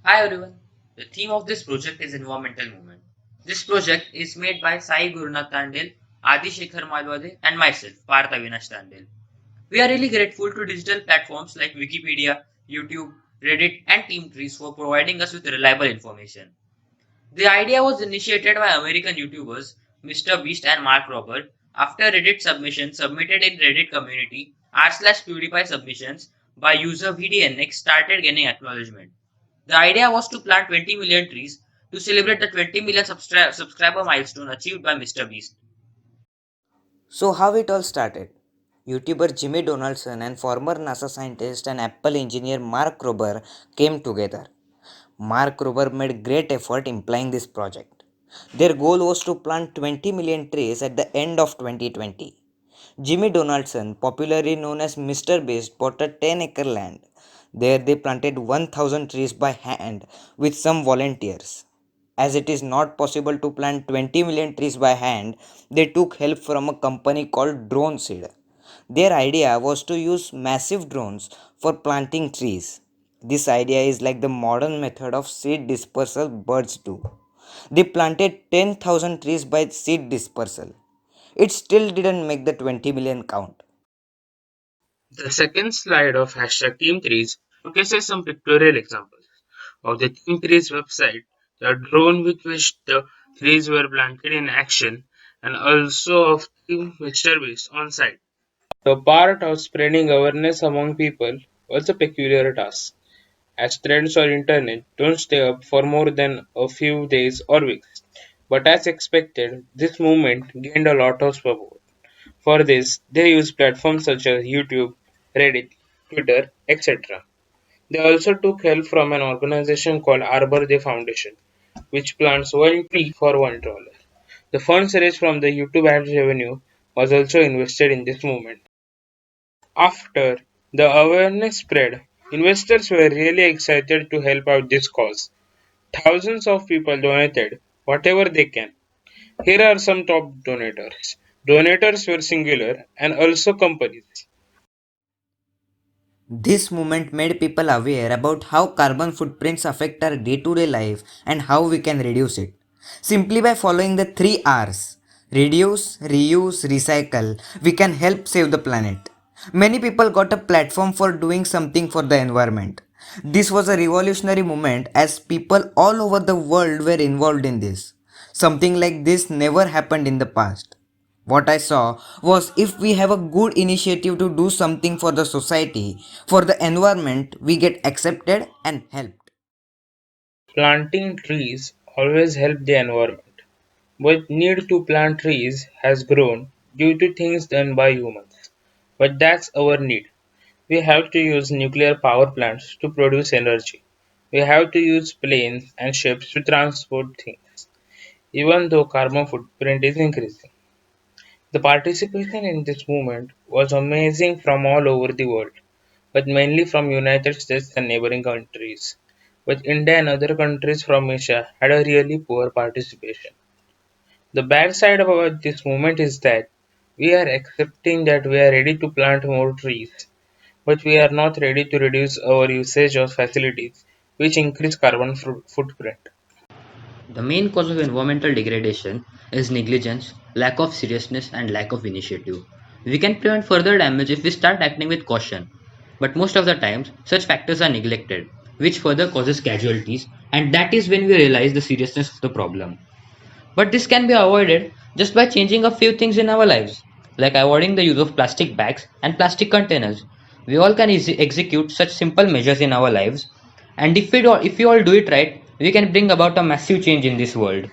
Hi everyone. The theme of this project is environmental movement. This project is made by Sai Gurunath Tandil, Adi Shekhar Malwade, and myself, Parth Avinash Tandil. We are really grateful to digital platforms like Wikipedia, YouTube, Reddit, and Teamtrees for providing us with reliable information. The idea was initiated by American YouTubers Mr. Beast and Mark Robert after Reddit submission submitted in Reddit community r/PewDiePie submissions by user VDNX started gaining acknowledgement. The idea was to plant 20 million trees to celebrate the 20 million subscriber milestone achieved by Mr. Beast. So, how it all started? YouTuber Jimmy Donaldson and former NASA scientist and Apple engineer Mark Rober came together. Mark Rober made great effort implying this project. Their goal was to plant 20 million trees at the end of 2020. Jimmy Donaldson, popularly known as Mr. Beast, bought a 10-acre land. There they planted 1000 trees by hand with some volunteers. As it is not possible to plant 20 million trees by hand, they took help from a company called Drone Seed. Their idea was to use massive drones for planting trees. This idea is like the modern method of seed dispersal birds do. They planted 10,000 trees by seed dispersal. It still didn't make the 20 million count. The second slide of hashtag Team Trees showcases some pictorial examples of the Team Trees website, the drone with which the trees were planted in action, and also of Team Mr. Beast on site. The part of spreading awareness among people was a peculiar task, as threads on internet don't stay up for more than a few days or weeks. But as expected, this movement gained a lot of support. For this, they use platforms such as YouTube, Reddit, Twitter, etc. They also took help from an organization called Arbor Day Foundation, which plants one tree for $1. The funds raised from the YouTube ads revenue was also invested in this movement. After the awareness spread, investors were really excited to help out this cause. Thousands of people donated whatever they can. Here are some top donators. Donators were singular and also companies. This movement made people aware about how carbon footprints affect our day to day life and how we can reduce it. Simply by following the 3 R's reduce, reuse, recycle, we can help save the planet. Many people got a platform for doing something for the environment. This was a revolutionary moment as people all over the world were involved in this. Something like this never happened in the past. What I saw was if we have a good initiative to do something for the society, for the environment, we get accepted and helped. Planting trees always help the environment, but need to plant trees has grown due to things done by humans. But that's our need. We have to use nuclear power plants to produce energy. We have to use planes and ships to transport things, even though carbon footprint is increasing. The participation in this movement was amazing from all over the world, but mainly from United States and neighboring countries. But India and other countries from Asia had a really poor participation. The bad side about this movement is that we are accepting that we are ready to plant more trees, but we are not ready to reduce our usage of facilities which increase carbon footprint. The main cause of environmental degradation is negligence, lack of seriousness, and lack of initiative. We can prevent further damage if we start acting with caution, but most of the times such factors are neglected, which further causes casualties, and that is when we realize the seriousness of the problem. But this can be avoided just by changing a few things in our lives, like avoiding the use of plastic bags and plastic containers. We all can execute such simple measures in our lives, and if we all do it right, we can bring about a massive change in this world.